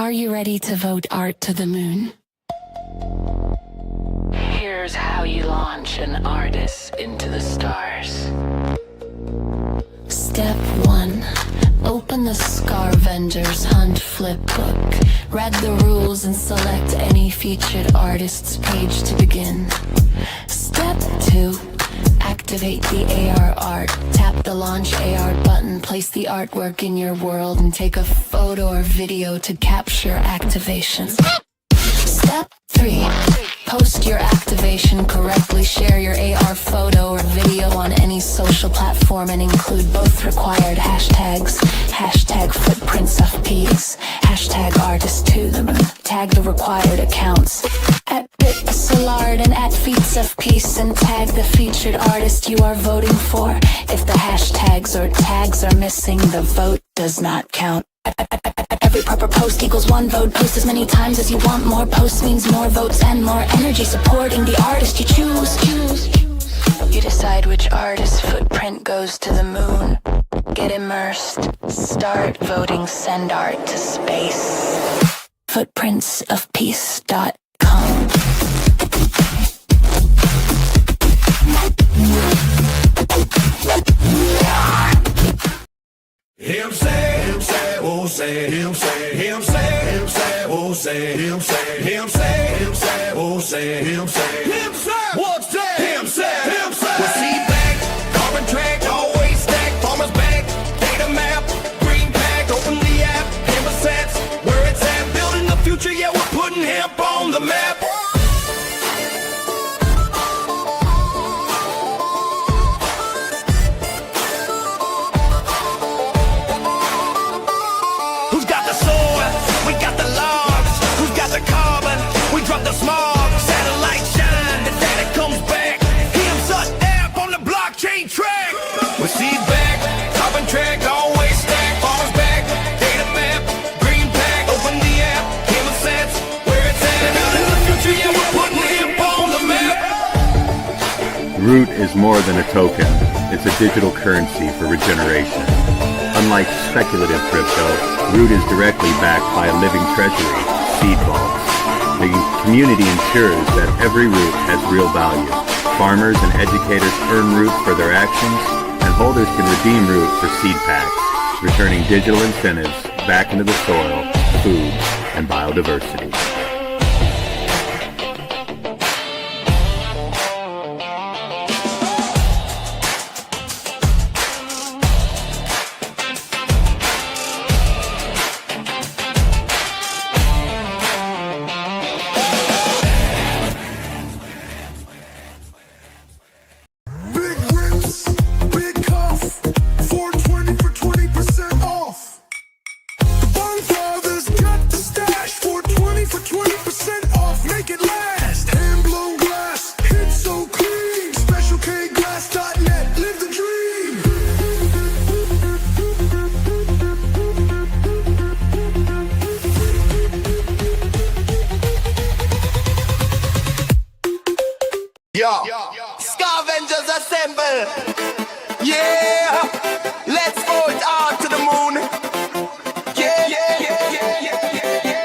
Are you ready to vote art to the moon? Here's how you launch an artist into the stars. Step 1. Open the Scavenger's Hunt flip book. Read the rules and select any featured artist's page to begin. Step 2. Activate the AR art. Tap the launch AR button, place the artwork in your world, and take a photo or video to capture activation. Step 3. Post your activation correctly. Share your AR photo or video on any social platform and include both required hashtags. Hashtag footprints of peace. Hashtag artist to the moon. Tag the required accounts. At Bitsalard and at Feats of Peace, and tag the featured artist you are voting for. If the hashtags or tags are missing, the vote does not count. Every proper post equals 1 vote. Post as many times as you want. More posts means more votes and more energy supporting the artist you choose. You decide which artist's footprint goes to the moon. Get immersed. Start voting. Send art to space. Footprintsofpeace.com. Him say, oh say, him say, him say, oh say, him say, him say, oh say, him say, what's that? Him say, well, see back, carbon track, always stack, farmer's back, data map, green pack, open the app, Hemp sets, where it's at, building the future, yeah, we're putting hemp on the map. The smog, satellite shine, the data comes back. Hemp's up app on the blockchain track. We see back, carbon track, always stack. Farmers back, data map, green pack, open the app, Hemp sets, where it's at. Building the future, yeah, we're putting hemp on the map. Root is more than a token. It's a digital currency for regeneration. Unlike speculative crypto, Root is directly backed by a living treasury, seed vaults. The community ensures that every root has real value. Farmers and educators earn root for their actions, and holders can redeem root for seed packs, returning digital incentives back into the soil, food, and biodiversity. Scavengers assemble. Yeah, let's vote art to the moon. Yeah, yeah, yeah, yeah, yeah, yeah, yeah.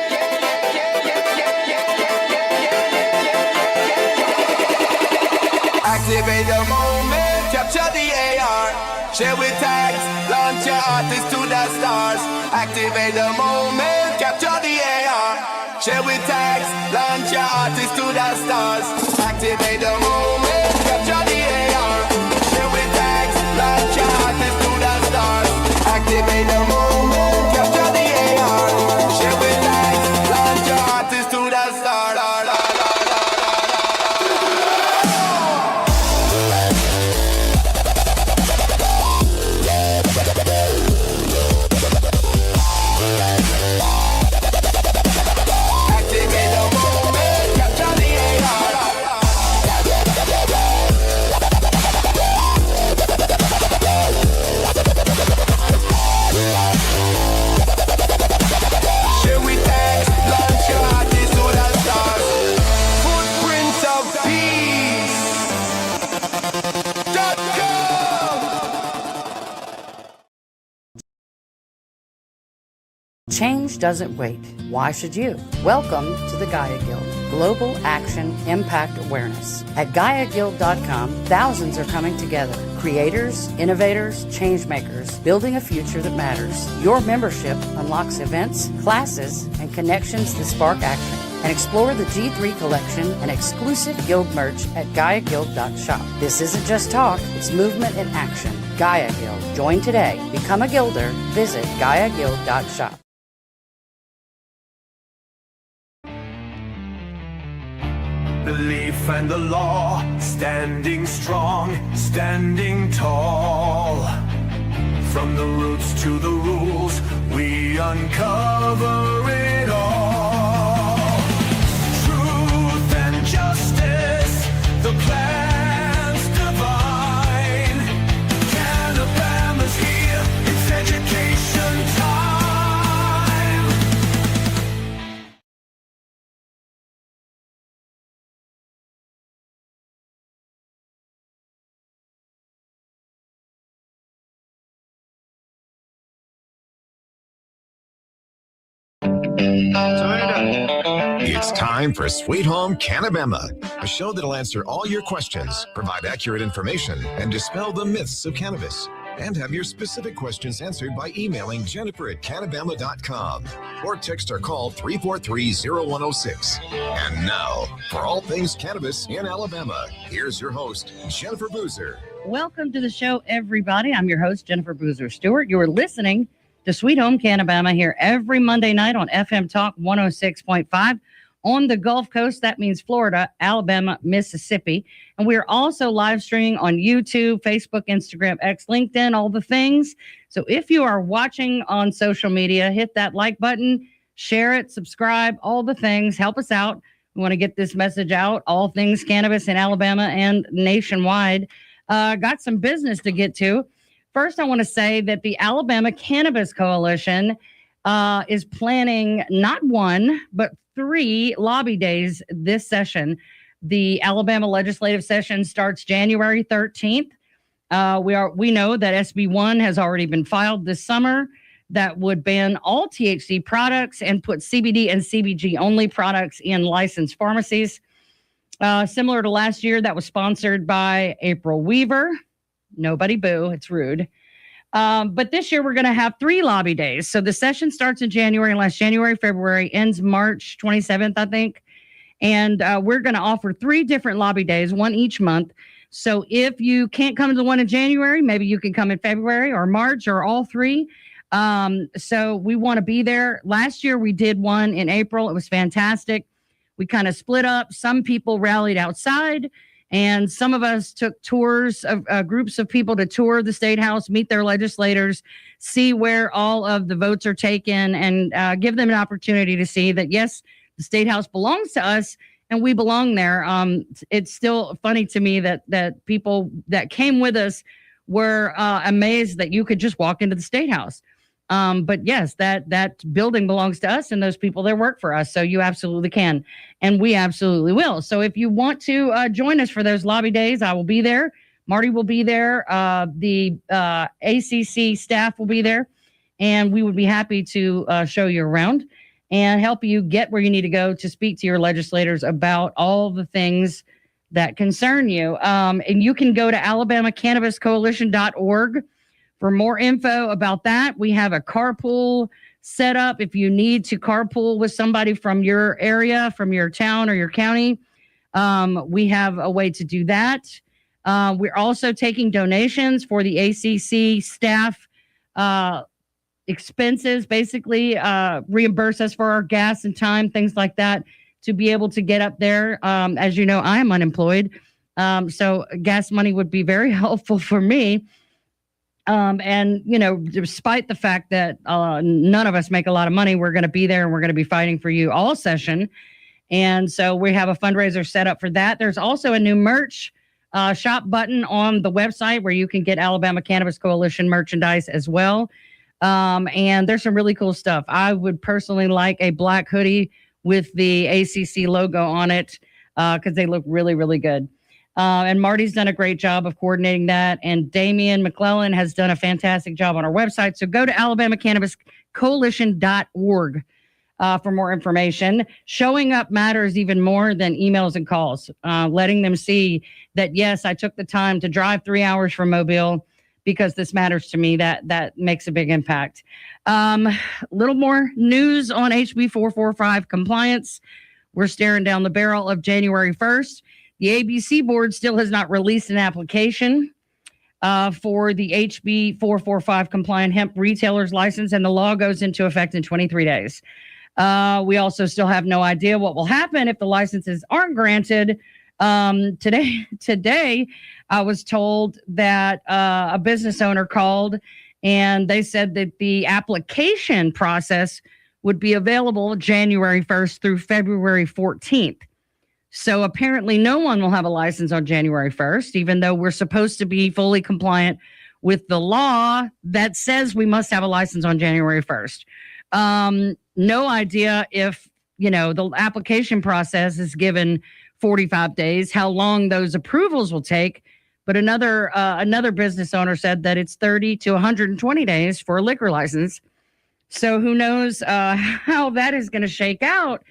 Activate the moment, capture the AR. Share with tags, launch your artist to the stars. Activate the moment, capture the AR. Share with tags, launch your artist to the stars. Activate the moment, capture the AR. Share with tags, launch your artist to the stars. Activate the moment, capture the AR. Share with tags, launch your artist to the stars. Activate the moment, capture the AR. Change doesn't wait. Why should you? Welcome to the Gaia Guild. Global Action Impact Awareness. At GaiaGuild.com, thousands are coming together. Creators, innovators, change makers, building a future that matters. Your membership unlocks events, classes, and connections that spark action. And explore the G3 collection and exclusive guild merch at GaiaGuild.shop. This isn't just talk, it's movement in action. Gaia Guild. Join today. Become a guilder. Visit GaiaGuild.shop. Belief and the law, standing strong, standing tall. From the roots to the rules, we uncover it all. Truth and justice, the plan's divine. Canabama's here, it's education time. It's time for Sweet Home Canabama, a show that'll answer all your questions, provide accurate information, and dispel the myths of cannabis. And have your specific questions answered by emailing Jennifer@canabama.com or text or call 343-0106. And now, for all things cannabis in Alabama, here's your host, Jennifer Boozer. Welcome to the show, everybody. I'm your host, Jennifer Boozer Stewart. You're listening to Sweet Home Canabama here every Monday night on FM Talk 106.5 on the Gulf Coast. That means Florida, Alabama, Mississippi. And we are also live streaming on YouTube, Facebook, Instagram, X, LinkedIn, all the things. So if you are watching on social media, hit that like button, share it, subscribe, all the things. Help us out. We want to get this message out, all things cannabis in Alabama and nationwide. Got some business to get to. First, I want to say that the Alabama Cannabis Coalition is planning not one, but 3 lobby days this session. The Alabama legislative session starts January 13th. We know that SB 1 has already been filed this summer that would ban all THC products and put CBD and CBG only products in licensed pharmacies. Similar to last year, that was sponsored by April Weaver. Nobody boo, it's rude. But this year we're going to have 3 lobby days. So the session starts in January, lasts January, February, ends March 27th, I think. And we're going to offer 3 different lobby days, one each month. So if you can't come to the one in January, maybe you can come in February or March or all 3. So we want to be there. Last year we did one in April. It was fantastic. We kind of split up. Some people rallied outside. And some of us took tours of groups of people to tour the State House, meet their legislators, see where all of the votes are taken, and give them an opportunity to see that, yes, the State House belongs to us and we belong there. It's still funny to me that people that came with us were amazed that you could just walk into the State House. But yes, that building belongs to us and those people that work for us. So you absolutely can. And we absolutely will. So if you want to join us for those lobby days, I will be there. Marty will be there. The ACC staff will be there. And we would be happy to show you around and help you get where you need to go to speak to your legislators about all the things that concern you. And you can go to alabamacannabiscoalition.org for more info about that. We have a carpool set up if you need to carpool with somebody from your area, from your town or your county. We have a way to do that. We're also taking donations for the ACC staff expenses, basically reimburse us for our gas and time, things like that, to be able to get up there. As you know, I am unemployed. So gas money would be very helpful for me. And, you know, despite the fact that none of us make a lot of money, we're going to be there and we're going to be fighting for you all session. And so we have a fundraiser set up for that. There's also a new merch shop button on the website where you can get Alabama Cannabis Coalition merchandise as well. And there's some really cool stuff. I would personally like a black hoodie with the ACC logo on it because they look really, really good. And Marty's done a great job of coordinating that. And Damian McClellan has done a fantastic job on our website. So go to coalition.org for more information. Showing up matters even more than emails and calls, letting them see that, yes, I took the time to drive 3 hours from Mobile because this matters to me. That makes a big impact. Little more news on HB 445 compliance. We're staring down the barrel of January 1st. The ABC board still has not released an application for the HB 445 compliant hemp retailer's license, and the law goes into effect in 23 days. We also still have no idea what will happen if the licenses aren't granted. Today, I was told that a business owner called and they said that the application process would be available January 1st through February 14th. So apparently no one will have a license on January 1st, even though we're supposed to be fully compliant with the law that says we must have a license on January 1st. No idea if, the application process is given 45 days, how long those approvals will take. But another business owner said that it's 30 to 120 days for a liquor license. So who knows how that is going to shake out.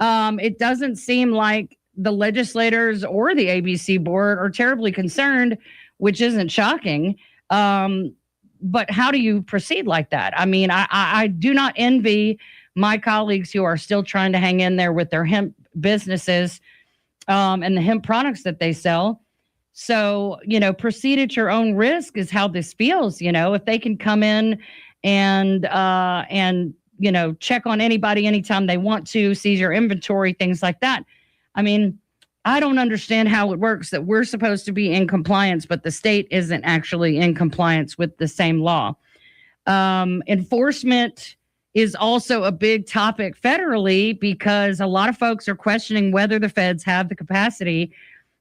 It doesn't seem like the legislators or the ABC board are terribly concerned, which isn't shocking. But how do you proceed like that? I mean, I do not envy my colleagues who are still trying to hang in there with their hemp businesses and the hemp products that they sell. So, proceed at your own risk is how this feels. If they can come in and check on anybody anytime they want to, seize your inventory, things like that. I mean, I don't understand how it works that we're supposed to be in compliance, but the state isn't actually in compliance with the same law. Enforcement is also a big topic federally because a lot of folks are questioning whether the feds have the capacity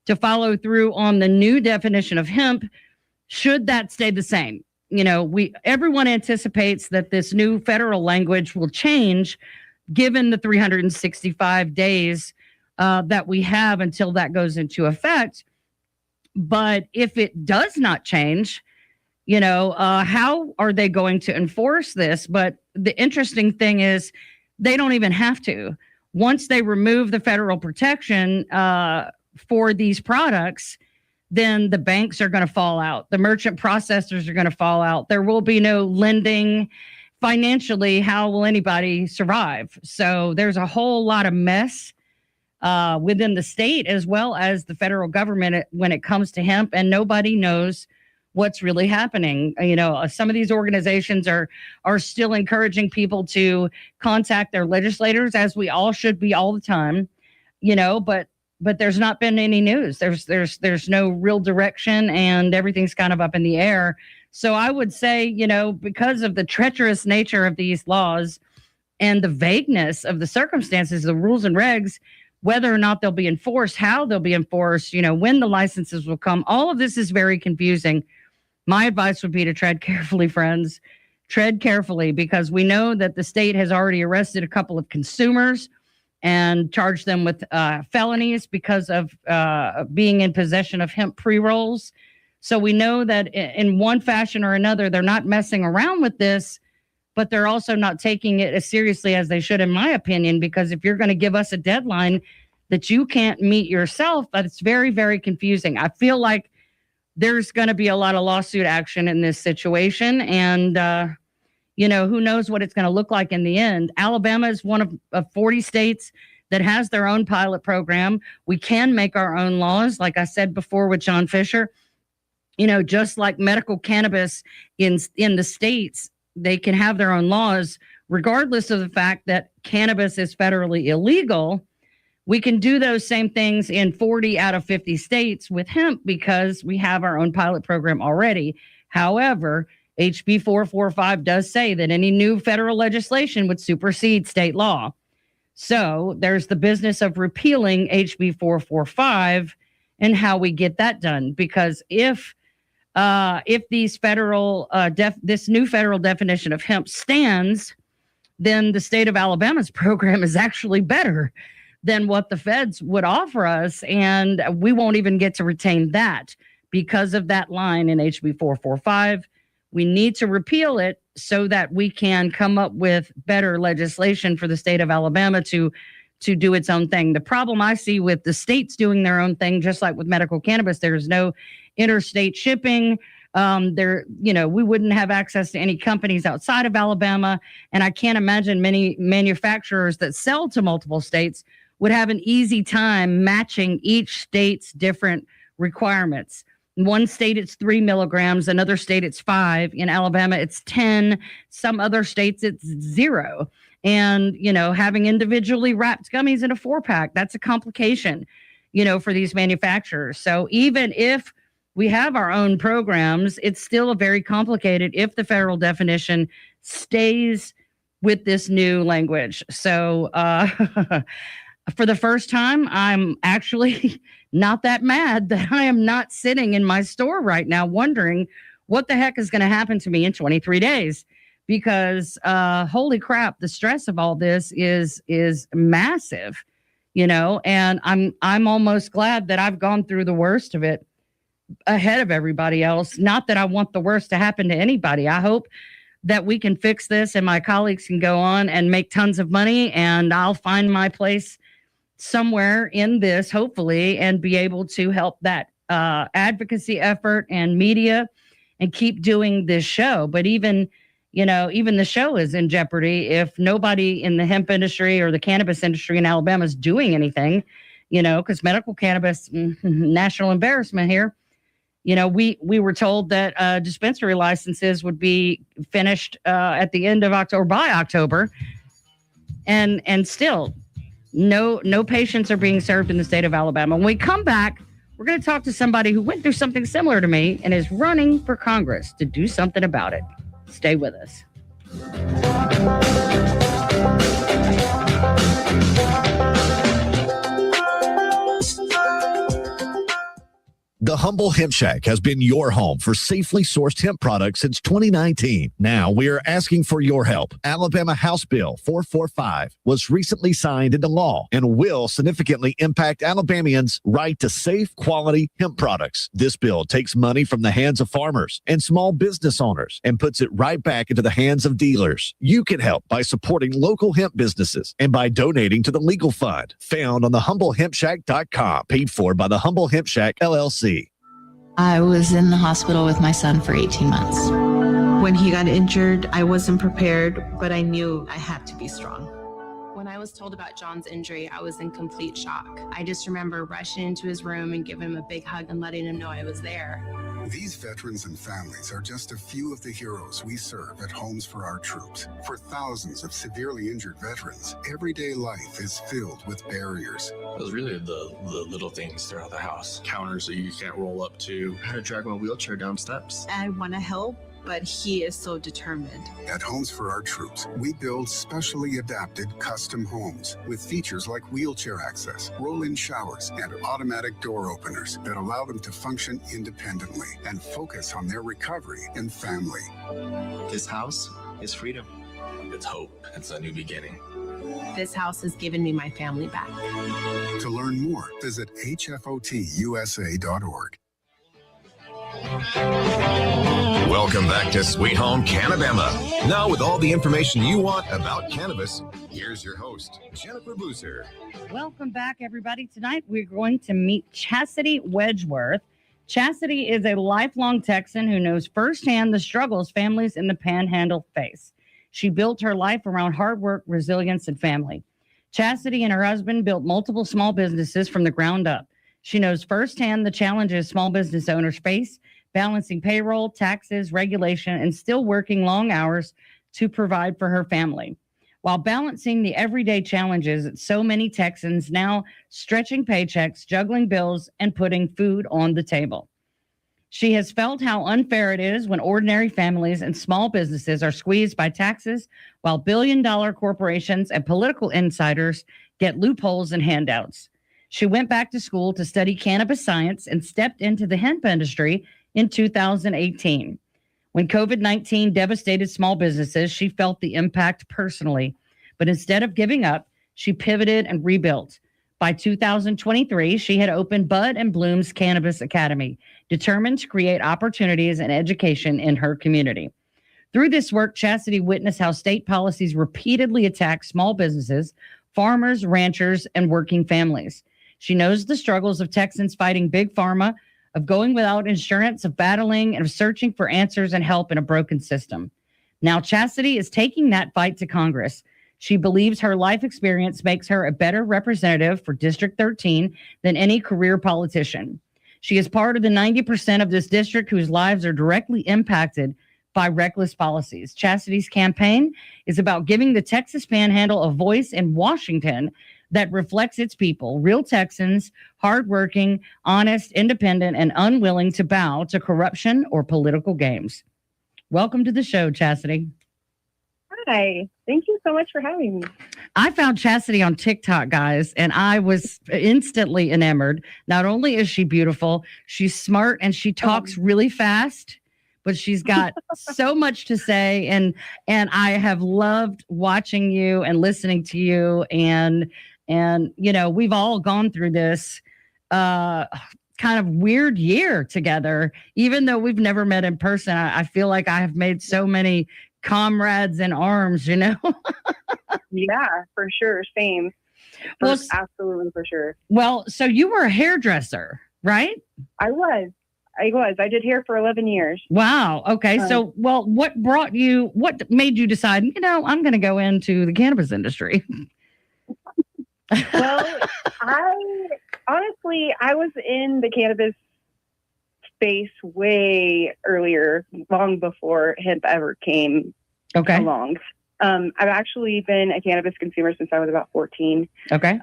to follow through on the new definition of hemp. Should that stay the same? Everyone anticipates that this new federal language will change given the 365 days that we have until that goes into effect. But if it does not change, how are they going to enforce this? But the interesting thing is they don't even have to. Once they remove the federal protection for these products, then the banks are going to fall out. The merchant processors are going to fall out. There will be no lending. Financially, how will anybody survive? So there's a whole lot of mess within the state as well as the federal government when it comes to hemp, and nobody knows what's really happening. Some of these organizations are still encouraging people to contact their legislators, as we all should be all the time, but there's not been any news. There's no real direction, and everything's kind of up in the air. So I would say, because of the treacherous nature of these laws and the vagueness of the circumstances, the rules and regs, whether or not they'll be enforced, how they'll be enforced, when the licenses will come, all of this is very confusing. My advice would be to tread carefully, friends. Tread carefully, because we know that the state has already arrested a couple of consumers and charged them with felonies because of being in possession of hemp pre-rolls. So we know that in one fashion or another, they're not messing around with this, but they're also not taking it as seriously as they should, in my opinion, because if you're going to give us a deadline that you can't meet yourself, that's very, very confusing. I feel like there's going to be a lot of lawsuit action in this situation. And, who knows what it's going to look like in the end. Alabama is one of 40 states that has their own pilot program. We can make our own laws. Like I said before with John Fisher, just like medical cannabis in the states, they can have their own laws, regardless of the fact that cannabis is federally illegal. We can do those same things in 40 out of 50 states with hemp because we have our own pilot program already. However, HB 445 does say that any new federal legislation would supersede state law. So there's the business of repealing HB 445 and how we get that done. Because if these federal this new federal definition of hemp stands, then the state of Alabama's program is actually better than what the feds would offer us. And we won't even get to retain that because of that line in HB 445. We need to repeal it so that we can come up with better legislation for the state of Alabama to do its own thing. The problem I see with the states doing their own thing, just like with medical cannabis, there's no interstate shipping. We wouldn't have access to any companies outside of Alabama. And I can't imagine many manufacturers that sell to multiple states would have an easy time matching each state's different requirements. In one state, it's 3 milligrams. Another state, it's 5. In Alabama, it's 10. Some other states, it's 0. And, having individually wrapped gummies in a 4-pack, that's a complication, for these manufacturers. So even if we have our own programs, it's still very complicated if the federal definition stays with this new language. So for the first time, I'm actually not that mad that I am not sitting in my store right now wondering what the heck is going to happen to me in 23 days. Because holy crap, the stress of all this is massive, and I'm almost glad that I've gone through the worst of it ahead of everybody else. Not that I want the worst to happen to anybody. I hope that we can fix this and my colleagues can go on and make tons of money, and I'll find my place somewhere in this, hopefully, and be able to help that advocacy effort and media and keep doing this show. But even the show is in jeopardy if nobody in the hemp industry or the cannabis industry in Alabama is doing anything, because medical cannabis, national embarrassment here. We were told that dispensary licenses would be finished at the end of October, by October. And still, no patients are being served in the state of Alabama. When we come back, we're going to talk to somebody who went through something similar to me and is running for Congress to do something about it. Stay with us. The Humble Hemp Shack has been your home for safely sourced hemp products since 2019. Now we are asking for your help. Alabama House Bill 445 was recently signed into law and will significantly impact Alabamians' right to safe, quality hemp products. This bill takes money from the hands of farmers and small business owners and puts it right back into the hands of dealers. You can help by supporting local hemp businesses and by donating to the legal fund found on thehumblehempshack.com, paid for by the Humble Hemp Shack, LLC. I was in the hospital with my son for 18 months. When he got injured, I wasn't prepared, but I knew I had to be strong. When I was told about John's injury, I was in complete shock. I just remember rushing into his room and giving him a big hug and letting him know I was there. These veterans and families are just a few of the heroes we serve at Homes for Our Troops. For thousands of severely injured veterans, everyday life is filled with barriers. It was really the little things throughout the house. Counters that you can't roll up to. How to drag my wheelchair down steps. I want to help, but he is so determined. At Homes for Our Troops, we build specially adapted custom homes with features like wheelchair access, roll-in showers, and automatic door openers that allow them to function independently and focus on their recovery and family. This house is freedom. It's hope. It's a new beginning. This house has given me my family back. To learn more, visit hfotusa.org. Welcome back to Sweet Home Cannabama. Now with all the information you want about cannabis, here's your host, Jennifer Boozer. Welcome back, everybody. Tonight we're going to meet Chasity Wedgeworth. Chasity is a lifelong Texan who knows firsthand the struggles families in the Panhandle face. She built her life around hard work, resilience, and family. Chasity and her husband built multiple small businesses from the ground up. She knows firsthand the challenges small business owners face, balancing payroll, taxes, regulation, and still working long hours to provide for her family. While balancing the everyday challenges that so many Texans now stretching paychecks, juggling bills, and putting food on the table. She has felt how unfair it is when ordinary families and small businesses are squeezed by taxes, while billion-dollar corporations and political insiders get loopholes and handouts. She went back to school to study cannabis science and stepped into the hemp industry in 2018. When COVID-19 devastated small businesses, she felt the impact personally. But instead of giving up, she pivoted and rebuilt. By 2023, she had opened Bud and Bloom's Cannabis Academy, determined to create opportunities and education in her community. Through this work, Chasity witnessed how state policies repeatedly attack small businesses, farmers, ranchers, and working families. She knows the struggles of Texans fighting big pharma, of going without insurance, of battling, and of searching for answers and help in a broken system. Now, Chasity is taking that fight to Congress. She believes her life experience makes her a better representative for District 13 than any career politician. She is part of the 90% of this district whose lives are directly impacted by reckless policies. Chastity's campaign is about giving the Texas Panhandle a voice in Washington that reflects its people, real Texans, hardworking, honest, independent, and unwilling to bow to corruption or political games. Welcome to the show, Chasity. Hi. Thank you so much for having me. I found Chasity on TikTok, guys, and I was instantly enamored. Not only is she beautiful, she's smart and she talks really fast, but she's got so much to say. And I have loved watching you and listening to you. And you know, we've all gone through this kind of weird year together, even though we've never met in person. I feel like I have made so many comrades in arms, you know? Yeah, for sure. Same. Well, Absolutely, for sure. Well, so you were a hairdresser, right? I was. I did hair for 11 years. Wow. Okay. So, well, what made you decide, you know, I'm going to go into the cannabis industry? Well, I was in the cannabis space way earlier, long before hemp ever came along. I've actually been a cannabis consumer since I was about 14. Okay.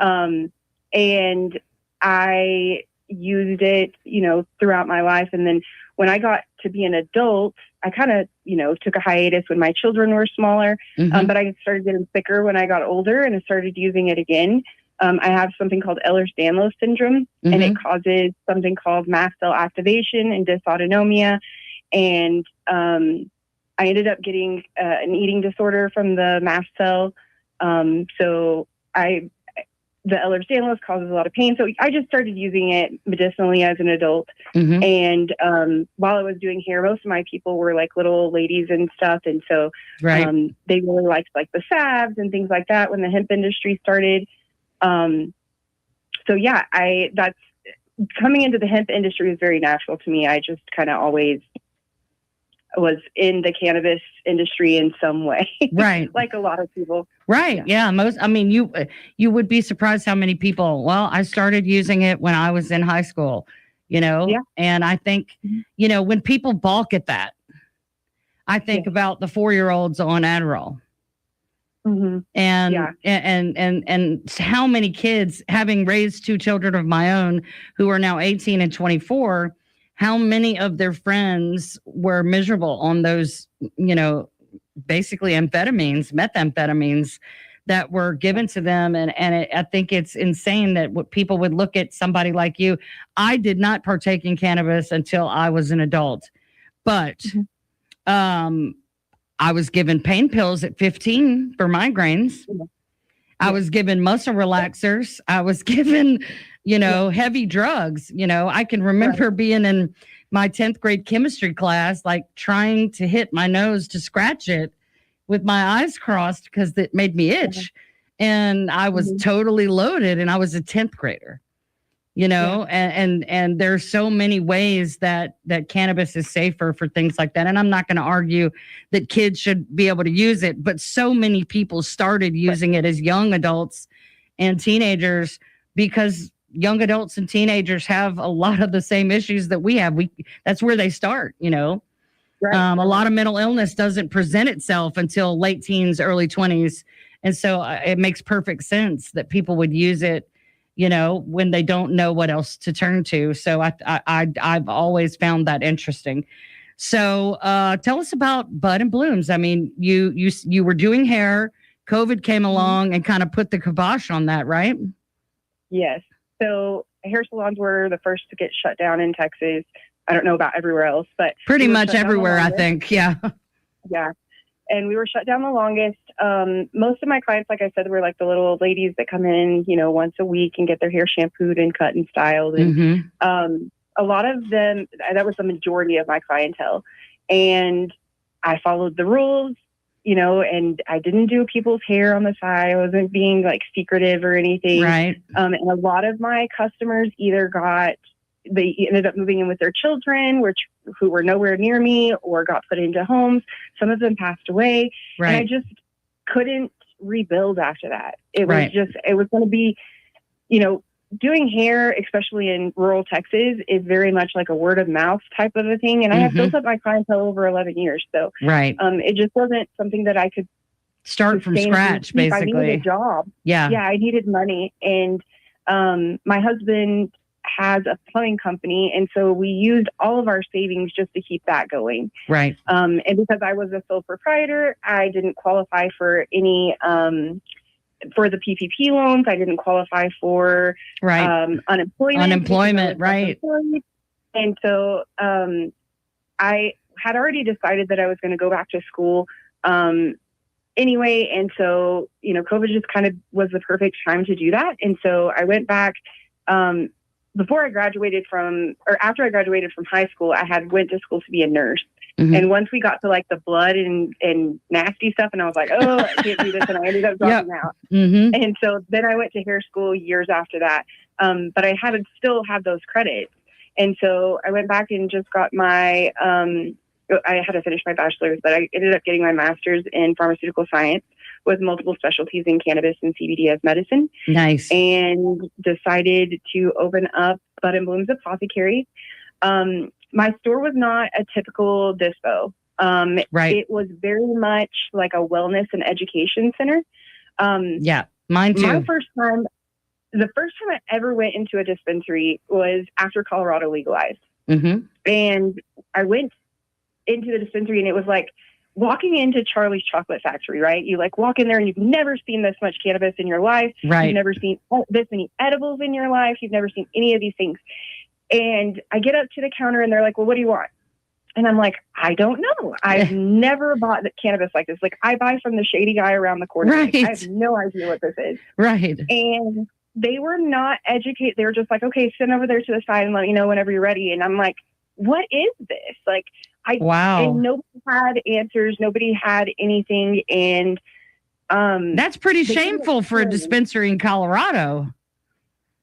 And I used it, you know, throughout my life. And then when I got to be an adult, I kind of, you know, took a hiatus when my children were smaller. But I started getting sicker when I got older and I started using it again. I have something called Ehlers-Danlos syndrome, and it causes something called mast cell activation and dysautonomia. And I ended up getting an eating disorder from the mast cell. The Ehlers-Danlos causes a lot of pain. So I just started using it medicinally as an adult. And while I was doing hair, most of my people were like little ladies and stuff. And so they really liked like the salves and things like that when the hemp industry started. So yeah, that's coming into the hemp industry was very natural to me. I just kind of always was in the cannabis industry in some way. Right. Like a lot of people. Right. Yeah. You would be surprised how many people, well, I started using it when I was in high school, you know? Yeah. And I think, you know, when people balk at that, I think about the 4-year-olds on Adderall. And how many kids, having raised 2 children of my own who are now 18 and 24, how many of their friends were miserable on those, you know, basically methamphetamines that were given to them. I think it's insane that what people would look at somebody like you. I did not partake in cannabis until I was an adult, but I was given pain pills at 15 for migraines. I was given muscle relaxers. I was given, you know, heavy drugs. You know, I can remember being in my 10th grade chemistry class, like trying to hit my nose to scratch it with my eyes crossed because it made me itch. And I was totally loaded and I was a 10th grader. You know, and there's so many ways that cannabis is safer for things like that. And I'm not going to argue that kids should be able to use it, but so many people started using it as young adults and teenagers because young adults and teenagers have a lot of the same issues that we have. That's where they start, you know. A lot of mental illness doesn't present itself until late teens, early 20s. And so it makes perfect sense that people would use it, you know, when they don't know what else to turn to. So I've always found that interesting. So tell us about Bud and Blooms. I mean, you were doing hair, COVID came along and kind of put the kibosh on that, right? Yes. So hair salons were the first to get shut down in Texas. I don't know about everywhere else, but pretty much everywhere, I think. Yeah. Yeah. And we were shut down the longest. Most of my clients, like I said, were like the little ladies that come in, you know, once a week and get their hair shampooed and cut and styled. And a lot of them, that was the majority of my clientele. And I followed the rules, and I didn't do people's hair on the side. I wasn't being like secretive or anything. Right. And a lot of my customers they ended up moving in with their children, who were nowhere near me, or got put into homes. Some of them passed away. Right. And I just couldn't rebuild after that. It was going to be, doing hair, especially in rural Texas, is very much like a word of mouth type of a thing. And I have built up my clientele over 11 years. So it just wasn't something that I could start from scratch, basically. I needed a job. Yeah, I needed money. And my husband has a plumbing company. And so we used all of our savings just to keep that going. Right. And because I was a sole proprietor, I didn't qualify for any for the PPP loans. I didn't qualify for unemployment. Right. And so I had already decided that I was going to go back to school anyway. And so, COVID just kind of was the perfect time to do that. And so I went back after I graduated from high school. I had went to school to be a nurse. Mm-hmm. And once we got to like the blood and nasty stuff, and I was like, oh, I can't do this. And I ended up dropping out. Mm-hmm. And so then I went to hair school years after that. But I had to still have those credits. And so I went back and just got I had to finish my bachelor's, but I ended up getting my master's in pharmaceutical science with multiple specialties in cannabis and CBD as medicine. Nice. And decided to open up Bud and Bloom's Apothecary. My store was not a typical dispo. Right. It was very much like a wellness and education center. Yeah, mine too. The first time I ever went into a dispensary was after Colorado legalized. Mm-hmm. And I went into the dispensary, and it was like walking into Charlie's Chocolate Factory, right? You like walk in there and you've never seen this much cannabis in your life. Right. You've never seen this many edibles in your life. You've never seen any of these things. And I get up to the counter and they're like, well, what do you want? And I'm like, I don't know. I've never bought the cannabis like this. Like, I buy from the shady guy around the corner. Right. Like, I have no idea what this is. Right. And they were not educated. They were just like, okay, sit over there to the side and let me know whenever you're ready. And I'm like, what is this? Like, wow. And nobody had answers. Nobody had anything. And that's pretty shameful for a dispensary in Colorado.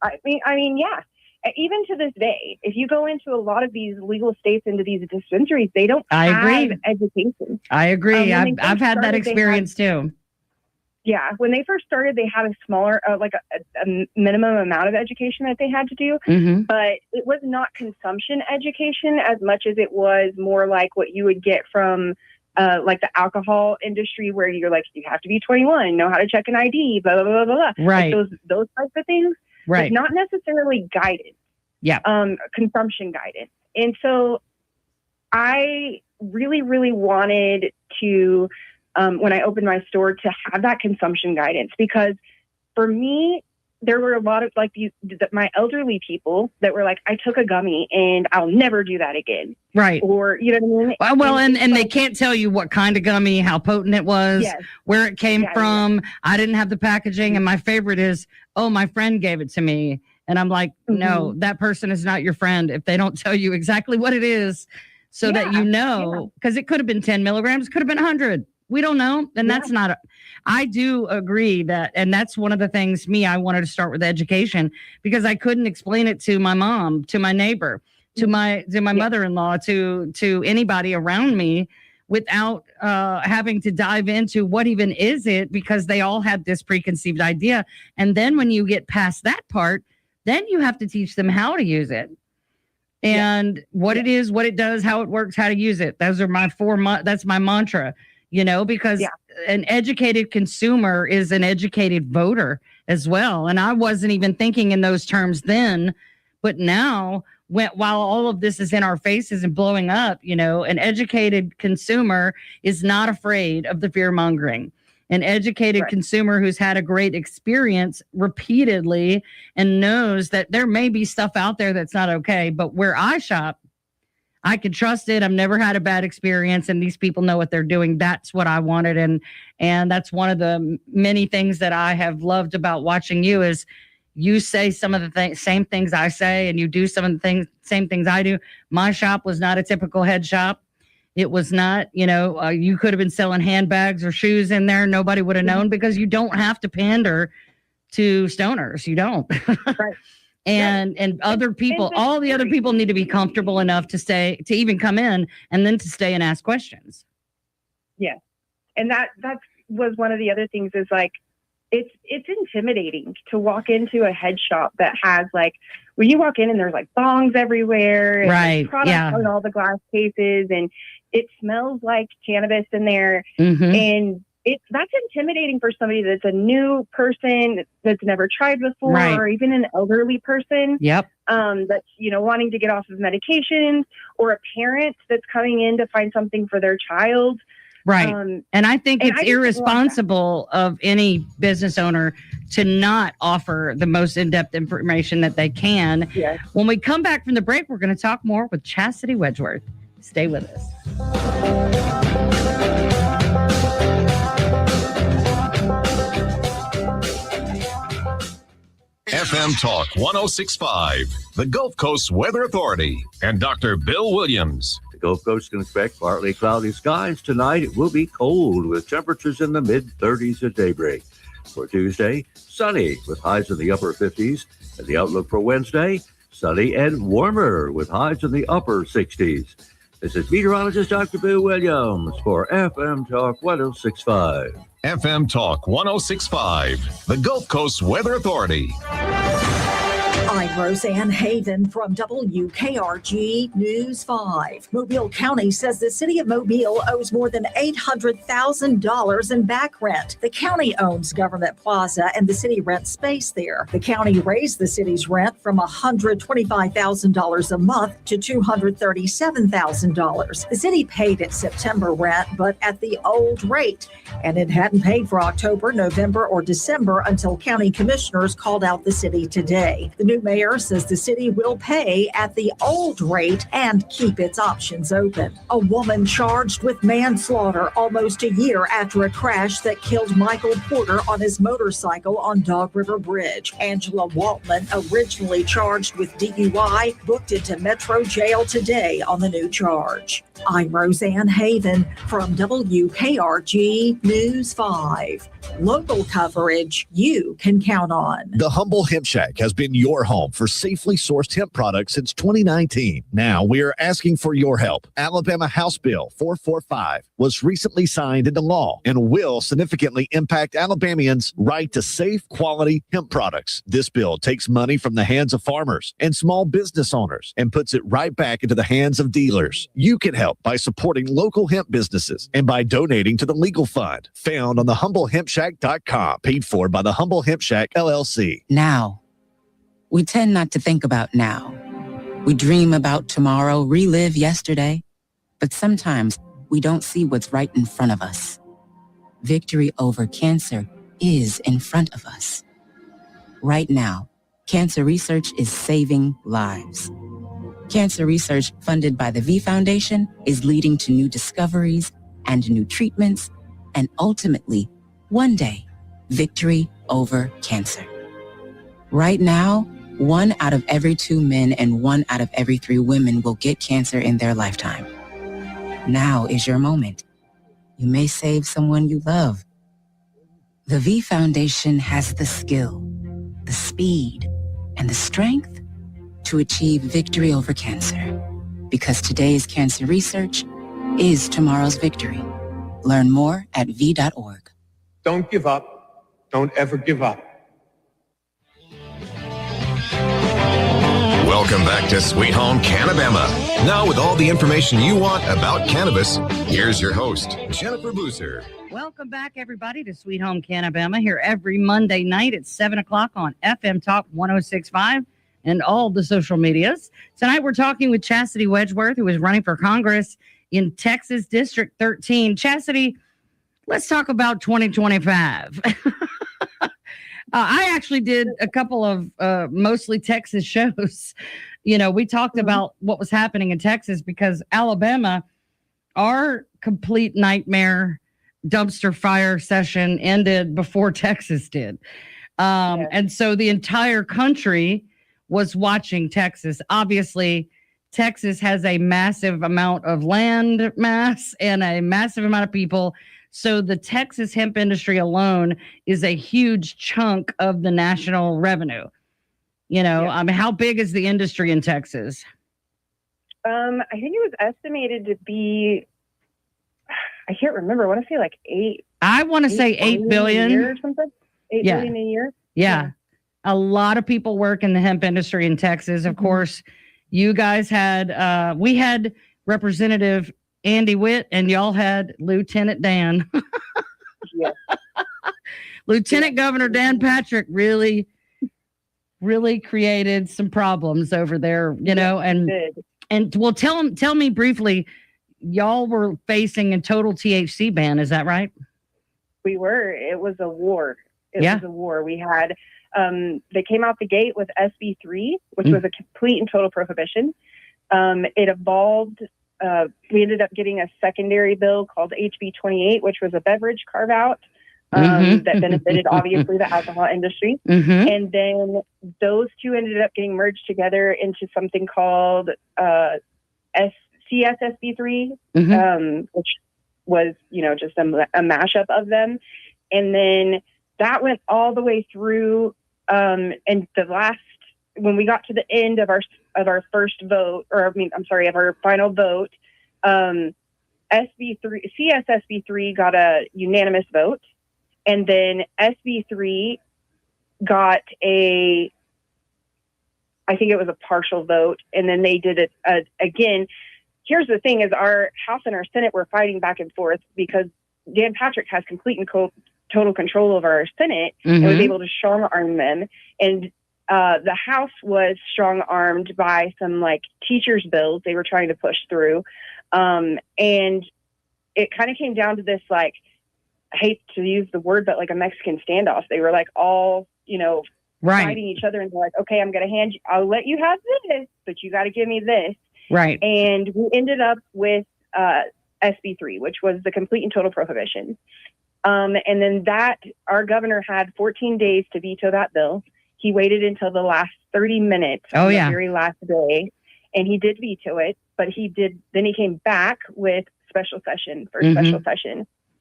I mean, yeah. Even to this day, if you go into a lot of these legal states, into these dispensaries, they don't have education. I agree. I've had that experience too. Yeah. When they first started, they had a smaller, a minimum amount of education that they had to do. Mm-hmm. But it was not consumption education as much as it was more like what you would get from like the alcohol industry, where you're like, you have to be 21, know how to check an ID, blah, blah, blah, blah, blah. Right. Like those types of things. Right. But not necessarily guidance. Yeah. Consumption guidance. And so I really, really wanted to, when I opened my store, to have that consumption guidance, because for me, there were a lot of my elderly people that were like, I took a gummy and I'll never do that again. Right. Or, you know what I mean? Well, and they can't tell you what kind of gummy, how potent it was, yes. where it came from. Yeah. I didn't have the packaging. And my favorite is, oh, my friend gave it to me. And I'm like, no, that person is not your friend if they don't tell you exactly what it is, so that you know, because it could have been 10 milligrams, could have been 100. We don't know. And that's not, I do agree that, and that's one of the things I wanted to start with education, because I couldn't explain it to my mom, to my neighbor, to my mother-in-law, to anybody around me, without having to dive into what even is it, because they all had this preconceived idea. And then when you get past that part, then you have to teach them how to use it. And what it is, what it does, how it works, how to use it. Those are my that's my mantra. Because an educated consumer is an educated voter as well. And I wasn't even thinking in those terms then, but now, while all of this is in our faces and blowing up, an educated consumer is not afraid of the fear mongering. An educated consumer who's had a great experience repeatedly and knows that there may be stuff out there that's not okay, but where I shop, I can trust it. I've never had a bad experience, and these people know what they're doing. That's what I wanted. And that's one of the many things that I have loved about watching you, is you say some of the same things I say, and you do some of the same things I do. My shop was not a typical head shop. It was not, you could have been selling handbags or shoes in there. Nobody would have known because you don't have to pander to stoners. You don't. Right. And other people, all the other people need to be comfortable enough to even come in and then to stay and ask questions. Yes. And that was one of the other things is like, it's intimidating to walk into a head shop that has like, when you walk in and there's like bongs everywhere and right. products Yeah. in all the glass cases and it smells like cannabis in there. Mm-hmm. And that's intimidating for somebody that's a new person that's never tried before, right. or even an elderly person. Yep. That's, wanting to get off of medications, or a parent that's coming in to find something for their child. Right. And I think it's irresponsible of any business owner to not offer the most in-depth information that they can. Yes. When we come back from the break, we're going to talk more with Chasity Wedgeworth. Stay with us. FM Talk 1065, the Gulf Coast Weather Authority, and Dr. Bill Williams. The Gulf Coast can expect partly cloudy skies tonight. It will be cold with temperatures in the mid-30s at daybreak. For Tuesday, sunny with highs in the upper 50s. And the outlook for Wednesday, sunny and warmer with highs in the upper 60s. This is meteorologist Dr. Bill Williams for FM Talk 1065. FM Talk 1065, the Gulf Coast Weather Authority. I'm Roseanne Haven from WKRG News 5. Mobile County says the city of Mobile owes more than $800,000 in back rent. The county owns Government Plaza and the city rents space there. The county raised the city's rent from $125,000 a month to $237,000. The city paid its September rent, but at the old rate, and it hadn't paid for October, November, or December until county commissioners called out the city today. The new mayor says the city will pay at the old rate and keep its options open. A woman charged with manslaughter almost a year after a crash that killed Michael Porter on his motorcycle on Dog River Bridge. Angela Waltman, originally charged with DUI, booked into Metro Jail today on the new charge. I'm Roseanne Haven from WKRG News 5. Local coverage you can count on. The Humble Hemp Shack has been your home for safely sourced hemp products since 2019. Now we are asking for your help. Alabama House Bill 445 was recently signed into law and will significantly impact Alabamians' right to safe, quality hemp products. This bill takes money from the hands of farmers and small business owners and puts it right back into the hands of dealers. You can help by supporting local hemp businesses and by donating to the legal fund found on the humblehempshack.com, paid for by the Humble Hemp Shack LLC. Now. We tend not to think about now. We dream about tomorrow, relive yesterday, but sometimes we don't see what's right in front of us. Victory over cancer is in front of us. Right now, cancer research is saving lives. Cancer research funded by the V Foundation is leading to new discoveries and new treatments, and ultimately, one day, victory over cancer. Right now, 1 out of every 2 men and 1 out of every 3 women will get cancer in their lifetime. Now is your moment. You may save someone you love. The V Foundation has the skill, the speed, and the strength to achieve victory over cancer. Because today's cancer research is tomorrow's victory. Learn more at v.org. Don't give up. Don't ever give up. Welcome back to Sweet Home Cannabama. Now with all the information you want about cannabis, here's your host, Jennifer Boozer. Welcome back, everybody, to Sweet Home Cannabama, here every Monday night at 7 o'clock on FM Talk 1065 and all the social medias. Tonight we're talking with Chasity Wedgeworth, who is running for Congress in Texas District 13. Chasity, let's talk about 2025. I actually did a couple of mostly Texas shows. We talked about what was happening in Texas because Alabama, our complete nightmare dumpster fire session ended before Texas did. And so the entire country was watching Texas. Obviously, Texas has a massive amount of land mass and a massive amount of people. So the Texas hemp industry alone is a huge chunk of the national revenue. You know, I mean, how big is the industry in Texas? I think it was estimated to be, I can't remember. I want to say like I want to say 8 billion a year or something. 8 billion a year. Yeah. A lot of people work in the hemp industry in Texas. Of course, you guys had, we had Representative Andy Witt and y'all had Lieutenant Dan. Yes. Lieutenant Governor Dan Patrick really created some problems over there, you know, and well, tell me briefly, y'all were facing a total THC ban. Is that right? We were. It was a war. It was a war. We had, they came out the gate with SB3, which was a complete and total prohibition. It evolved. We ended up getting a secondary bill called HB 28, which was a beverage carve out that benefited obviously the alcohol industry. And then those two ended up getting merged together into something called CSSB3, which was, you know, just a mashup of them. And then that went all the way through. And the last, when we got to the end of our first vote, of our final vote, CSSB3 got a unanimous vote, and then SB3 got I think it was a partial vote, and then they did it again. Here's the thing: is our House and our Senate were fighting back and forth because Dan Patrick has complete and total control over our Senate and was able to strong arm them, and the House was strong armed by some like teachers' bills they were trying to push through. And it kind of came down to this, like, I hate to use the word, but like a Mexican standoff. They were like all, you know, fighting each other, and they're like, okay, I'll let you have this, but you got to give me this. Right. And we ended up with SB3, which was the complete and total prohibition. And then our governor had 14 days to veto that bill. He waited until the last 30 minutes on the very last day, and he did veto it, but then he came back with special session.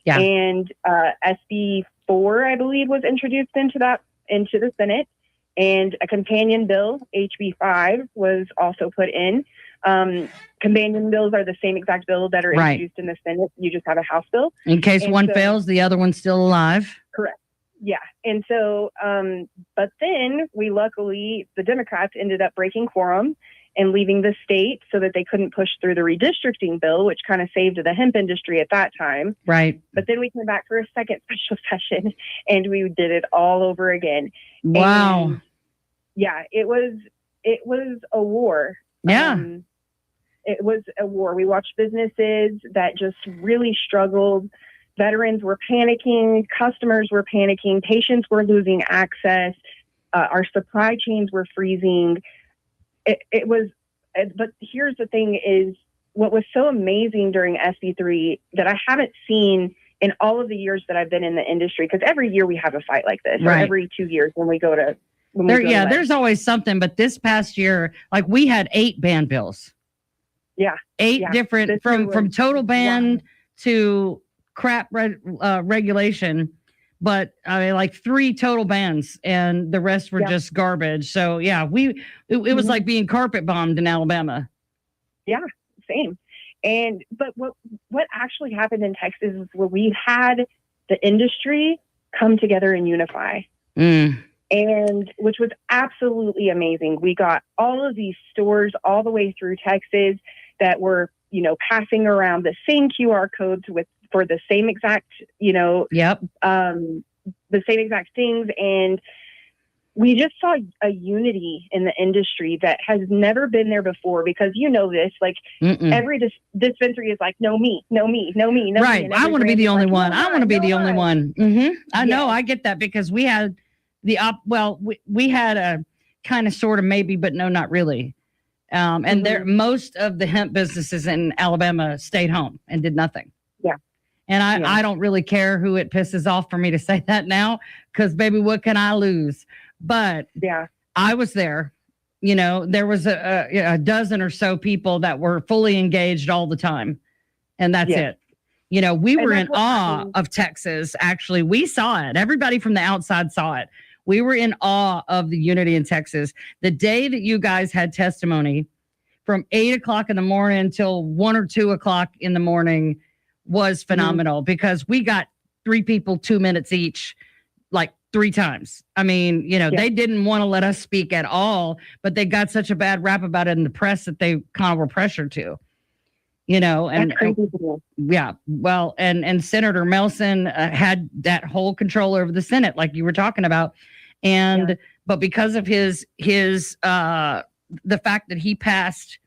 Yeah. And SB4, I believe, was introduced into the Senate, and a companion bill, HB5, was also put in. Companion bills are the same exact bill that are introduced in the Senate. You just have a House bill. In case one fails, the other one's still alive. Correct. Yeah. And so, but then the Democrats ended up breaking quorum and leaving the state so that they couldn't push through the redistricting bill, which kind of saved the hemp industry at that time. Right. But then we came back for a second special session and we did it all over again. Wow. And yeah, it was a war. Yeah. It was a war. We watched businesses that just really struggled. Veterans were panicking, customers were panicking, patients were losing access, our supply chains were freezing. But here's the thing: is what was so amazing during SB3 that I haven't seen in all of the years that I've been in the industry, because every year we have a fight like this, or every 2 years when we go to. There's always something, but this past year, like, we had 8 ban bills. Yeah. 8 different, from total ban to crap regulation, but I mean, like 3 total bans, and the rest were just garbage. So yeah, it was like being carpet bombed in Alabama. Yeah, same. But what actually happened in Texas is where we had the industry come together and unify. And which was absolutely amazing. We got all of these stores all the way through Texas that were, you know, passing around the same QR codes for the same exact, you know, the same exact things. And we just saw a unity in the industry that has never been there before, because you know this, like every dispensary is like, no me, no me, no me, no right. me. I want to be the only one. I want to be the only one. I know. I get that, because we had we had a kind of sort of maybe, but no, not really. And most of the hemp businesses in Alabama stayed home and did nothing. Yeah. And I don't really care who it pisses off for me to say that now, because baby, what can I lose? But I was there, You know, there was a dozen or so people that were fully engaged all the time. And that's it. You know, we were in awe of Texas. Actually, we saw it. Everybody from the outside saw it. We were in awe of the unity in Texas. The day that you guys had testimony from 8 o'clock in the morning until 1 or 2 o'clock in the morning was phenomenal because we got 3 people 2 minutes each, like 3 times. I mean, you know, they didn't want to let us speak at all, but they got such a bad rap about it in the press that they kind of were pressured to. You know, and yeah, well, and Senator Melson had that whole control over the Senate, like you were talking about, and but because of his the fact that he passed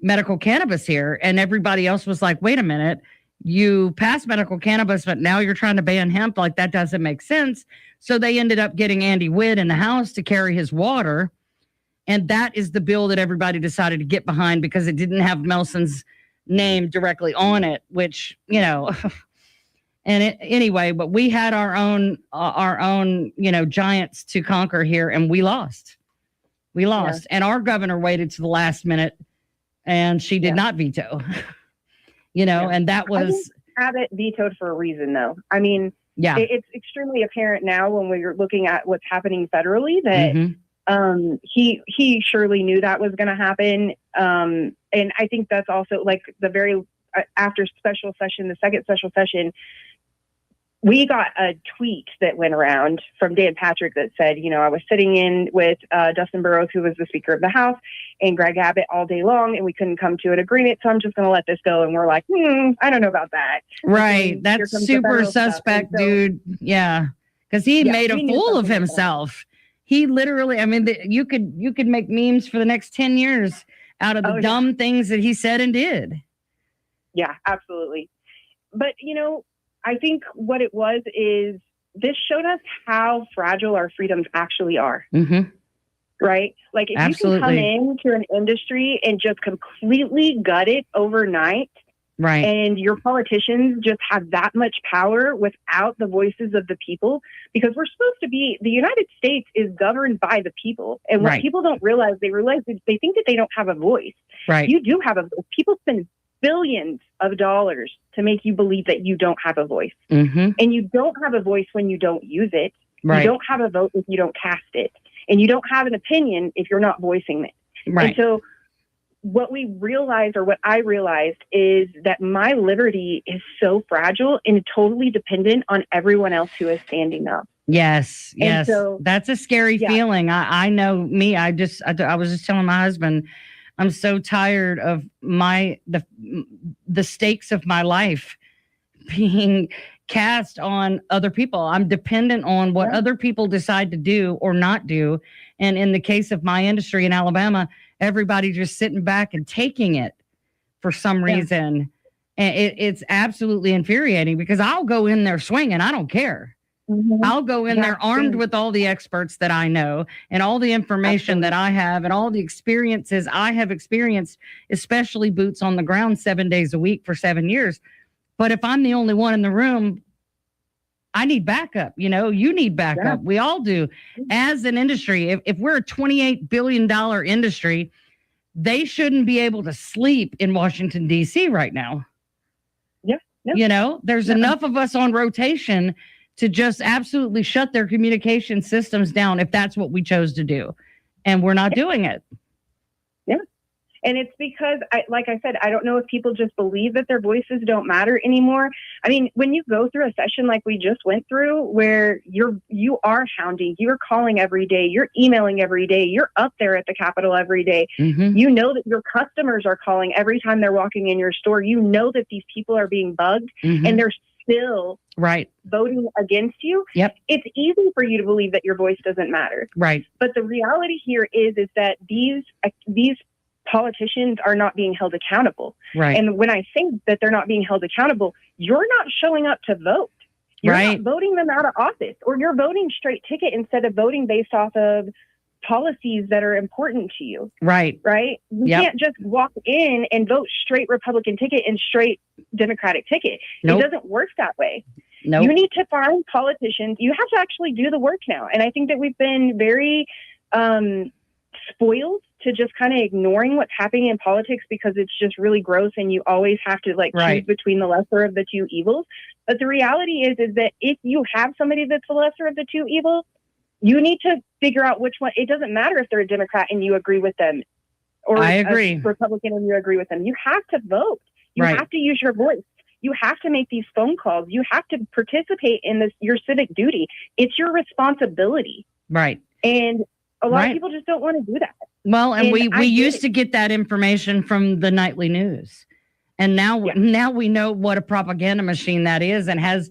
medical cannabis here, and everybody else was like, wait a minute, you passed medical cannabis, but now you're trying to ban hemp, like that doesn't make sense. So they ended up getting Andy Witt in the House to carry his water, and that is the bill that everybody decided to get behind because it didn't have Melson's name directly on it, which, you know, anyway, but we had our own, you know, giants to conquer here, and we lost. And our governor waited to the last minute, and she did not veto, you know, and that was. Abbott vetoed for a reason, though. I mean, it's extremely apparent now when we're looking at what's happening federally that he surely knew that was going to happen. And I think that's also like the very after special session, the second special session, we got a tweet that went around from Dan Patrick that said, you know, I was sitting in with Dustin Burrows, who was the Speaker of the House, and Greg Abbott all day long, and we couldn't come to an agreement. So I'm just going to let this go. And we're like, I don't know about that. Right. That's super suspect, dude. Yeah. Because he made a fool of himself. He literally, I mean, you could make memes for the next 10 years out of the dumb things that he said and did. Yeah, absolutely. But, you know, I think what it was is this showed us how fragile our freedoms actually are. Right? Like if you can come into an industry and just completely gut it overnight, right, and your politicians just have that much power without the voices of the people, because we're supposed to be, the United States is governed by the people. And what people don't realize, they think that they don't have a voice. Right. You do have a voice. People spend billions of dollars to make you believe that you don't have a voice. And you don't have a voice when you don't use it. Right. You don't have a vote if you don't cast it. And you don't have an opinion if you're not voicing it. Right. And so what we realized, or what I realized, is that my liberty is so fragile and totally dependent on everyone else who is standing up. Yes. And Yes. so, that's a scary feeling. I know me. I was just telling my husband, I'm so tired of the stakes of my life being cast on other people. I'm dependent on what other people decide to do or not do. And in the case of my industry in Alabama, everybody just sitting back and taking it for some reason. And it's absolutely infuriating because I'll go in there swinging. I don't care. I'll go in there armed with all the experts that I know and all the information that I have and all the experiences I have experienced, especially boots on the ground 7 days a week for 7 years. But if I'm the only one in the room, I need backup. You know, you need backup. We all do. As an industry, if we're a $28 billion industry, they shouldn't be able to sleep in Washington, D.C. right now. You know, there's enough of us on rotation to just absolutely shut their communication systems down if that's what we chose to do. And we're not doing it. And it's because, like I said, I don't know if people just believe that their voices don't matter anymore. I mean, when you go through a session like we just went through, where you are hounding, you're calling every day, you're emailing every day, you're up there at the Capitol every day. You know that your customers are calling every time they're walking in your store. You know that these people are being bugged and they're still voting against you. It's easy for you to believe that your voice doesn't matter. But the reality here is that these politicians are not being held accountable. And when I say that they're not being held accountable, you're not showing up to vote. You're not voting them out of office, or you're voting straight ticket instead of voting based off of policies that are important to you. You can't just walk in and vote straight Republican ticket and straight Democratic ticket. It doesn't work that way. You need to find politicians. You have to actually do the work now. And I think that we've been very spoiled to just kind of ignoring what's happening in politics because it's just really gross and you always have to like choose between the lesser of the two evils. But the reality is that if you have somebody that's the lesser of the two evils, you need to figure out which one. It doesn't matter if they're a Democrat and you agree with them, or I agree. a Republican and you agree with them. You have to vote. You have to use your voice. You have to make these phone calls. You have to participate in this, your civic duty. It's your responsibility. Right. And a lot of people just don't want to do that. Well, and we used to get that information from the nightly news. And now we know what a propaganda machine that is, and has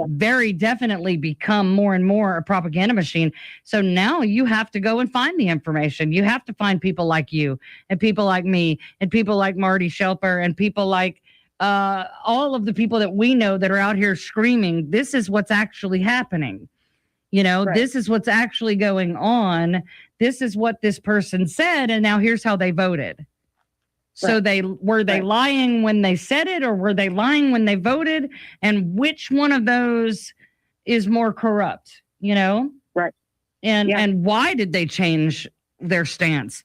very definitely become more and more a propaganda machine. So now you have to go and find the information. You have to find people like you and people like me and people like Marty Shelper and people like all of the people that we know that are out here screaming, this is what's actually happening. This is what's actually going on. This is what this person said. And now here's how they voted. So were they lying when they said it, or were they lying when they voted? And which one of those is more corrupt, Right. And why did they change their stance?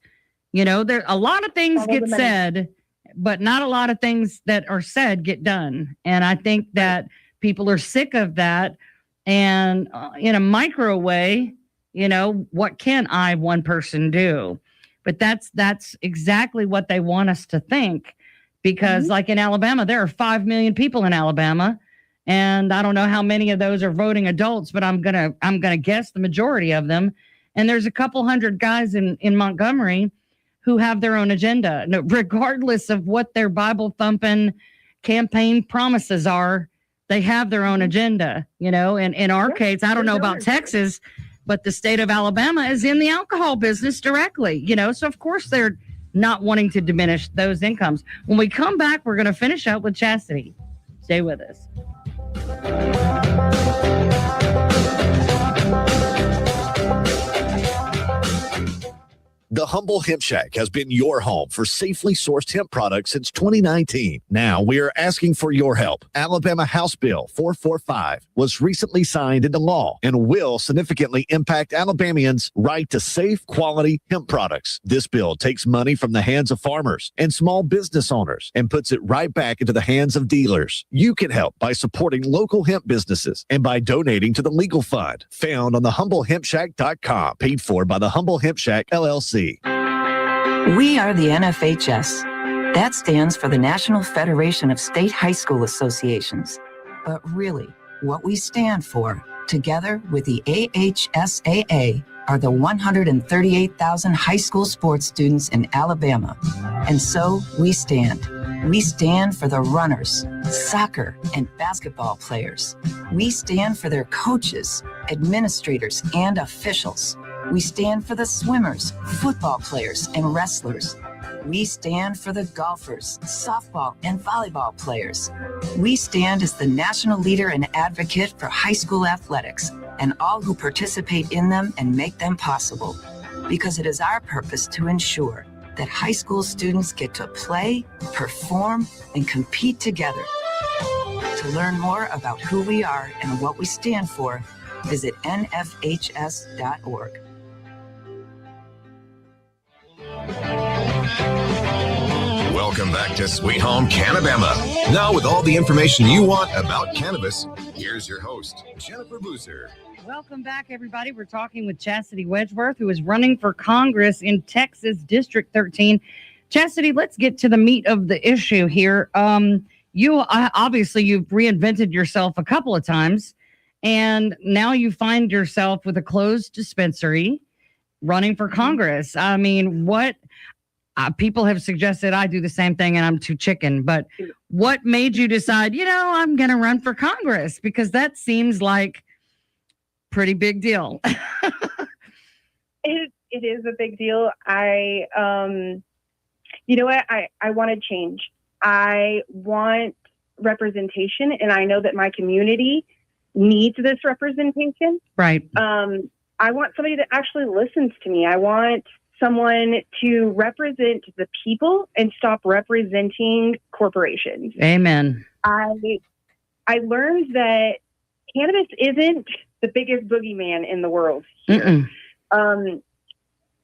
There a lot of things get said, but not a lot of things that are said get done. And I think that people are sick of that. And in a micro way, what can one person do? But that's exactly what they want us to think, because like in Alabama, there are 5 million people in Alabama, and I don't know how many of those are voting adults, but I'm gonna guess the majority of them. And there's a couple hundred guys in Montgomery who have their own agenda, regardless of what their Bible thumping campaign promises are. They have their own agenda, and in our case, I don't know about Texas, but the state of Alabama is in the alcohol business directly, so of course they're not wanting to diminish those incomes. When we come back, we're going to finish up with Chasity. Stay with us. The Humble Hemp Shack has been your home for safely sourced hemp products since 2019. Now we are asking for your help. Alabama House Bill 445 was recently signed into law and will significantly impact Alabamians' right to safe, quality hemp products. This bill takes money from the hands of farmers and small business owners and puts it right back into the hands of dealers. You can help by supporting local hemp businesses and by donating to the legal fund found on thehumblehempshack.com, paid for by the Humble Hemp Shack, LLC. We are the NFHS. That stands for the National Federation of State High School Associations. But really, what we stand for, together with the AHSAA, are the 138,000 high school sports students in Alabama. And so we stand. We stand for the runners, soccer and basketball players. We stand for their coaches, administrators, and officials. We stand for the swimmers, football players, and wrestlers. We stand for the golfers, softball, and volleyball players. We stand as the national leader and advocate for high school athletics and all who participate in them and make them possible, because it is our purpose to ensure that high school students get to play, perform, and compete together. To learn more about who we are and what we stand for, visit nfhs.org. Welcome back to Sweet Home Cannabama. Now, with all the information you want about cannabis, here's your host, Jennifer Boozer. Welcome back, everybody. We're talking with Chasity Wedgeworth, who is running for Congress in Texas District 13. Chasity, let's get to the meat of the issue here. Obviously, you've reinvented yourself a couple of times, and now you find yourself with a closed dispensary running for Congress. I mean, what people have suggested I do the same thing and I'm too chicken, but what made you decide, I'm going to run for Congress? Because that seems like pretty big deal. It is a big deal. I want to change. I want representation, and I know that my community needs this representation. Right. I want somebody that actually listens to me. I want someone to represent the people and stop representing corporations. Amen. I learned that cannabis isn't the biggest boogeyman in the world here.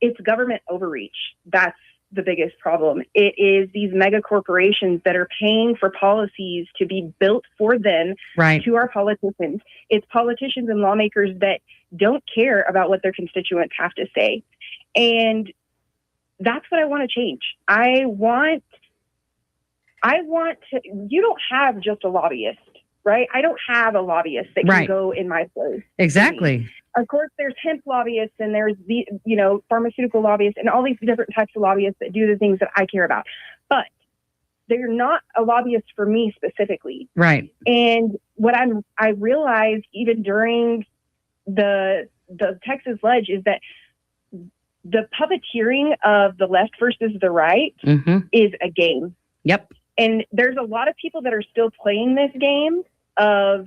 It it's government overreach. That's the biggest problem. It is these mega corporations that are paying for policies to be built for them to our politicians. It's politicians and lawmakers that don't care about what their constituents have to say. And that's what I want to change. I want to, you don't have just a lobbyist, right? I don't have a lobbyist that can go in my place. Exactly. Of course, there's hemp lobbyists and there's the, pharmaceutical lobbyists and all these different types of lobbyists that do the things that I care about. But they're not a lobbyist for me specifically. Right. And what I realized even during the Texas Ledge is that the puppeteering of the left versus the right is a game. Yep. And there's a lot of people that are still playing this game of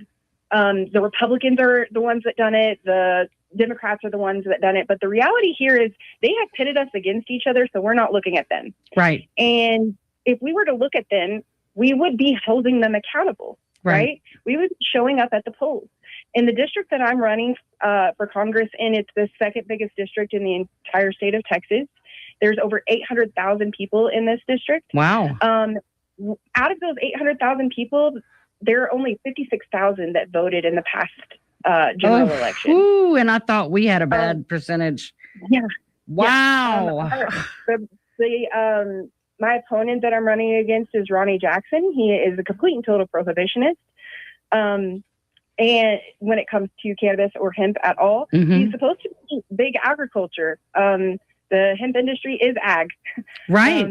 the Republicans are the ones that done it. The Democrats are the ones that done it. But the reality here is they have pitted us against each other, so we're not looking at them. Right. And if we were to look at them, we would be holding them accountable, right? We would be showing up at the polls. In the district that I'm running for Congress in, it's the second biggest district in the entire state of Texas. There's over 800,000 people in this district. Wow. Out of those 800,000 people, there are only 56,000 that voted in the past general election. Ooh, and I thought we had a bad percentage. Yeah. Wow. My opponent that I'm running against is Ronnie Jackson. He is a complete and total prohibitionist. And when it comes to cannabis or hemp at all, he's supposed to be big agriculture. The hemp industry is ag. Right.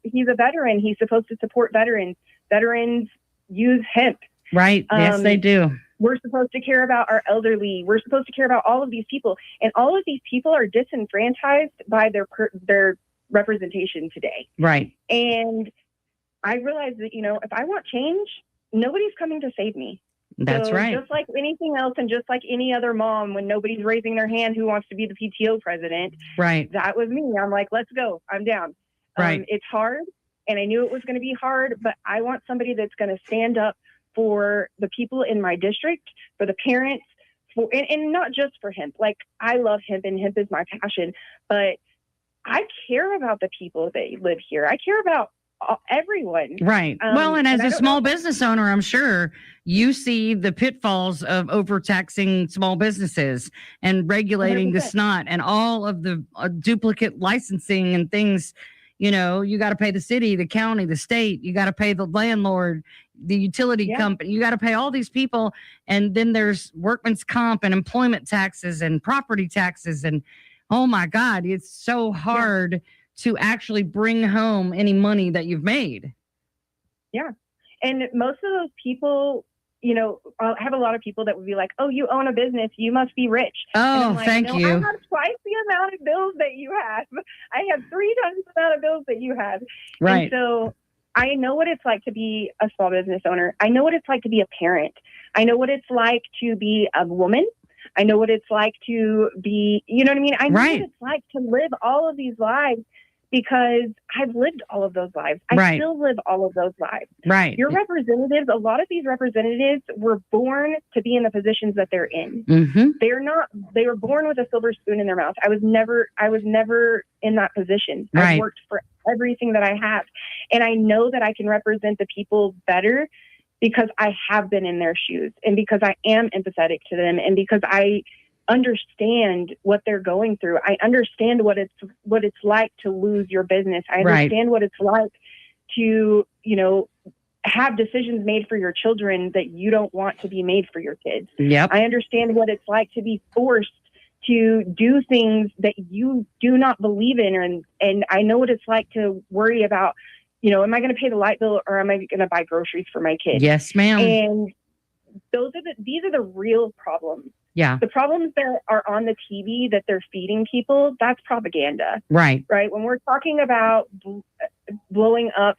He's a veteran. He's supposed to support veterans. Veterans use hemp. Right. Yes, they do. We're supposed to care about our elderly. We're supposed to care about all of these people. And all of these people are disenfranchised by their representation today. Right. And I realized that, if I want change, nobody's coming to save me. That's right. Just like anything else and just like any other mom, when nobody's raising their hand who wants to be the PTO president, right? That was me. I'm like, let's go. I'm down. Right. It's hard, and I knew it was going to be hard, but I want somebody that's going to stand up for the people in my district, for the parents, and not just for hemp. Like, I love hemp, and hemp is my passion, but I care about the people that live here. I care about everyone. Right. Well, and as a small business owner, I'm sure you see the pitfalls of overtaxing small businesses and regulating 100%. The snot and all of the duplicate licensing and things. You got to pay the city, the county, the state. You got to pay the landlord, the utility company. You got to pay all these people. And then there's workman's comp and employment taxes and property taxes. And oh my God, it's so hard to actually bring home any money that you've made. Yeah. And most of those people, I have a lot of people that would be like, oh, you own a business, you must be rich. Oh, like, thank you. I have twice the amount of bills that you have. I have 3 times the amount of bills that you have. Right. And so I know what it's like to be a small business owner. I know what it's like to be a parent. I know what it's like to be a woman. I know what it's like to be, you know what I mean? I know what it's like to live all of these lives, because I've lived all of those lives. I still live all of those lives. Right. Your representatives, a lot of these representatives were born to be in the positions that they're in. They were born with a silver spoon in their mouth. I was never in that position. I've worked for everything that I have. And I know that I can represent the people better because I have been in their shoes, and because I am empathetic to them, and because I understand what they're going through. I understand what it's like to lose your business. I understand what it's like to, have decisions made for your children that you don't want to be made for your kids. Yep. I understand what it's like to be forced to do things that you do not believe in. And I know what it's like to worry about, am I going to pay the light bill, or am I going to buy groceries for my kids? Yes, ma'am. And these are the real problems. Yeah. The problems that are on the TV that they're feeding people, that's propaganda. Right. Right. When we're talking about blowing up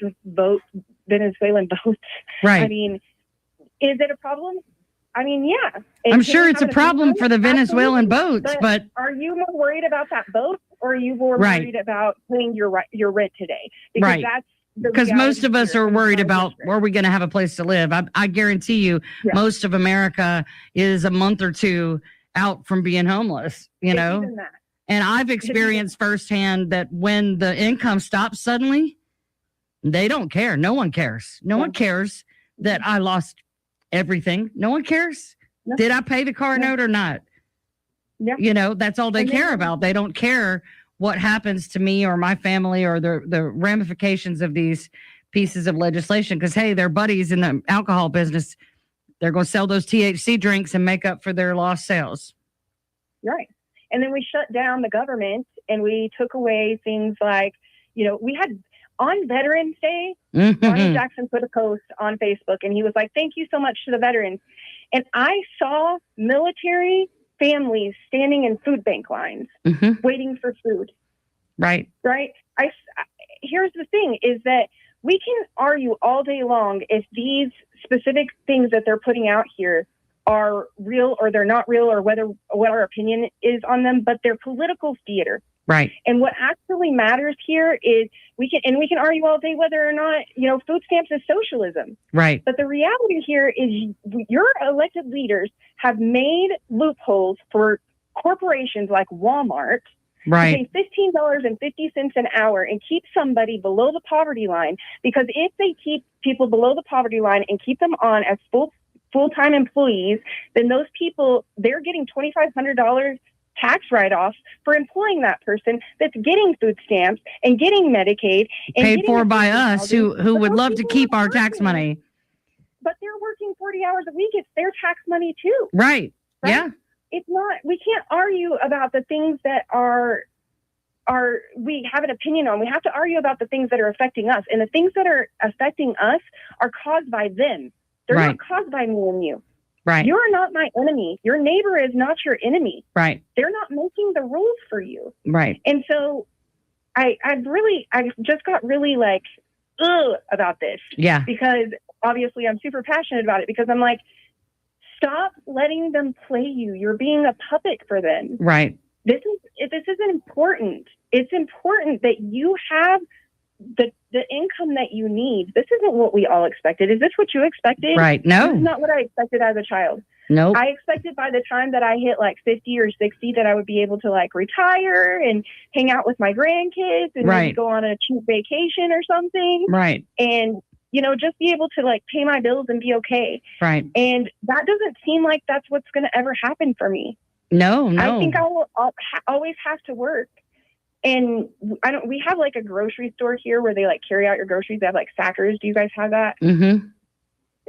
Venezuelan boats, right. I mean, is it a problem? I mean, yeah. I'm sure it's a problem for the Venezuelan boats, but are you more worried about that boat, or are you more worried about paying your rent today? Because that's because most of us are worried about where we're going to have a place to live. I guarantee you, most of America is a month or two out from being homeless, And I've experienced firsthand that when the income stops suddenly, they don't care. No one cares. No one cares that I lost everything. No one cares. No. Did I pay the car note or not? Yeah. You know, that's all they care about. They don't care what happens to me or my family or the ramifications of these pieces of legislation. Because, hey, their buddies in the alcohol business, they're going to sell those THC drinks and make up for their lost sales. Right. And then we shut down the government and we took away things like, you know, we had on Veterans Day, Ronnie Jackson put a post on Facebook and he was like, thank you so much to the veterans. And I saw military families standing in food bank lines waiting for food. Right. Right. Here's the thing is that we can argue all day long if these specific things that they're putting out here are real or they're not real or what our opinion is on them, but they're political theater. Right. And what actually matters here is we can argue all day whether or not, you know, food stamps is socialism. Right. But the reality here is your elected leaders have made loopholes for corporations like Walmart right. to pay $15.50 an hour and keep somebody below the poverty line, because if they keep people below the poverty line and keep them on as full-time employees, then those people, they're getting $2,500 tax write-offs for employing that person that's getting food stamps and getting Medicaid and paid for by us who would love to keep our tax money. But they're working 40 hours a week. It's their tax money too. Right. Yeah. It's not, we can't argue about the things that are we have an opinion on. We have to argue about the things that are affecting us. And the things that are affecting us are caused by them. They're not caused by me and you. Right. You're not my enemy. Your neighbor is not your enemy. Right. They're not making the rules for you. Right. And so I just got really like, ugh, about this. Yeah. Because obviously I'm super passionate about it, because I'm like, stop letting them play you. You're being a puppet for them. Right. This is important. It's important that you have the income that you need. This isn't what we all expected. Is this what you expected? Right. No. This is not what I expected as a child. No. I expected by the time that I hit like 50 or 60 that I would be able to like retire and hang out with my grandkids and maybe go on a cheap vacation or something. Right. And, you know, just be able to like pay my bills and be okay. Right. And that doesn't seem like that's what's going to ever happen for me. No. I think I'll always have to work. And we have like a grocery store here where they like carry out your groceries. They have like Sackers. Do you guys have that? Mm-hmm.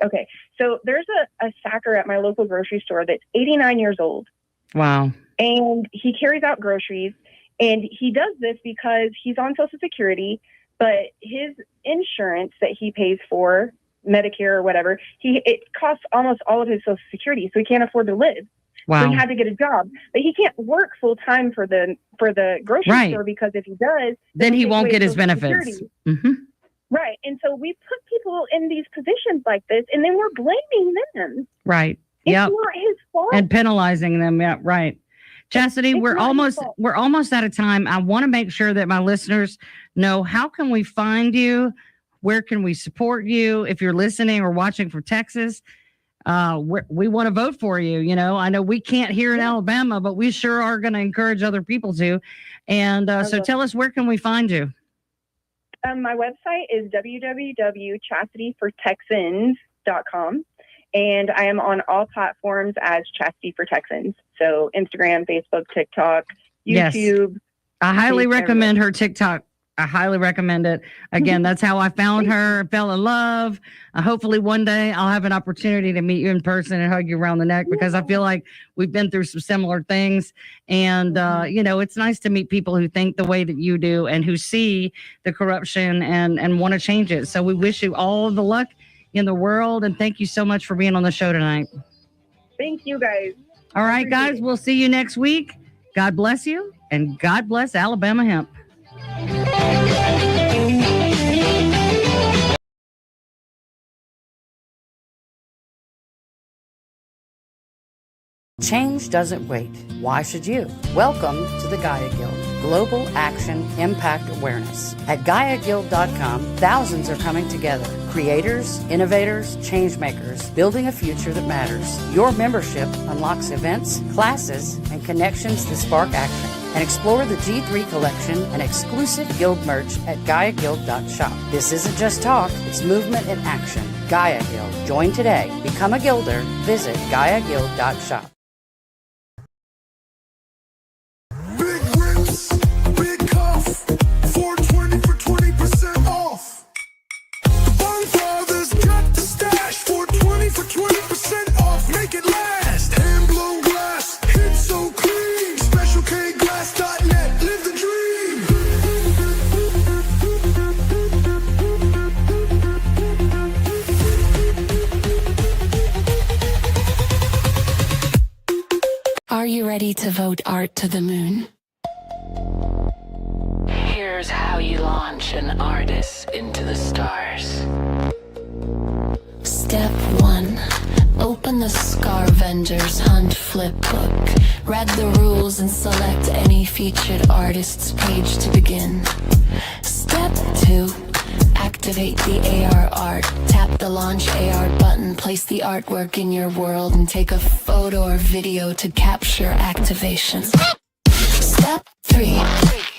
Okay. So there's a Sacker at my local grocery store that's 89 years old. Wow. And he carries out groceries, and he does this because he's on Social Security, but his insurance that he pays for, Medicare or whatever, it costs almost all of his Social Security. So he can't afford to live. Wow. So he had to get a job, but he can't work full time for the grocery store, because if he does, then he won't get his benefits. Mm-hmm. Right. And so we put people in these positions like this, and then we're blaming them. Right. It's Yep. not his fault. And penalizing them. Yeah. Right. Chastity, we're almost out of time. I want to make sure that my listeners know, how can we find you? Where can we support you? If you're listening or watching from Texas, we want to vote for you. You know, I know we can't here in Alabama, but we sure are going to encourage other people to. And so tell us, where can we find you? My website is www.chastityfortexans.com. And I am on all platforms as Chastity for Texans. So Instagram, Facebook, TikTok, YouTube. Yes. I highly recommend her TikTok. I highly recommend it. Again, that's how I found her, fell in love. Hopefully one day I'll have an opportunity to meet you in person and hug you around the neck, because I feel like we've been through some similar things. And, you know, it's nice to meet people who think the way that you do and who see the corruption and want to change it. So we wish you all the luck in the world. And thank you so much for being on the show tonight. Thank you, guys. All right, guys, we'll see you next week. God bless you, and God bless Alabama Hemp. Change doesn't wait. Why should you? Welcome to the Gaia Guild, Global Action Impact Awareness. At GaiaGuild.com, thousands are coming together. Creators, innovators, change makers, building a future that matters. Your membership unlocks events, classes, and connections to spark action. and explore the G3 collection and exclusive Guild merch at GaiaGuild.shop. This isn't just talk, it's movement in action. Gaia Guild. Join today. Become a Guilder. Visit GaiaGuild.shop. Big rips, big cuff, 420 for 20% off. The Bonfather's got the stash, 420 for 20% off. Make it last. Hand blown glass, hits so clean. SpecialKglass.net, live the dream. Are you ready to vote art to the moon? Here's how you launch an artist into the stars. Step 1. Open the Scavenger's Hunt flip book. Read the rules and select any featured artist's page to begin. Step 2. Activate the AR art. Tap the launch AR button, place the artwork in your world, and take a photo or video to capture activation. Step 3.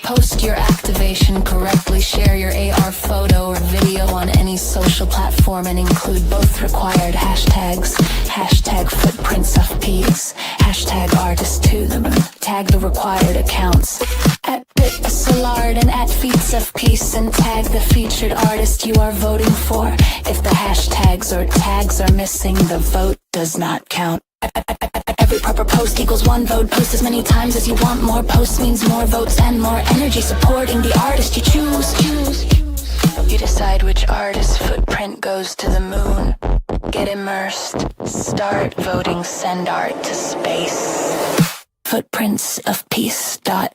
Post your activation correctly. Share your AR photo or video on any social platform and include both required hashtags. Hashtag footprints of peace. Hashtag artist to the moon. Tag the required accounts. At Bitsalard and at Feats of Peace, and tag the featured artist you are voting for. If the hashtags or tags are missing, the vote does not count. Every proper post equals one vote. Post as many times as you want. More posts means more votes and more energy supporting the artist you choose. You decide which artist's footprint goes to the moon. Get immersed. Start voting. Send art to space. Footprintsofpeace.net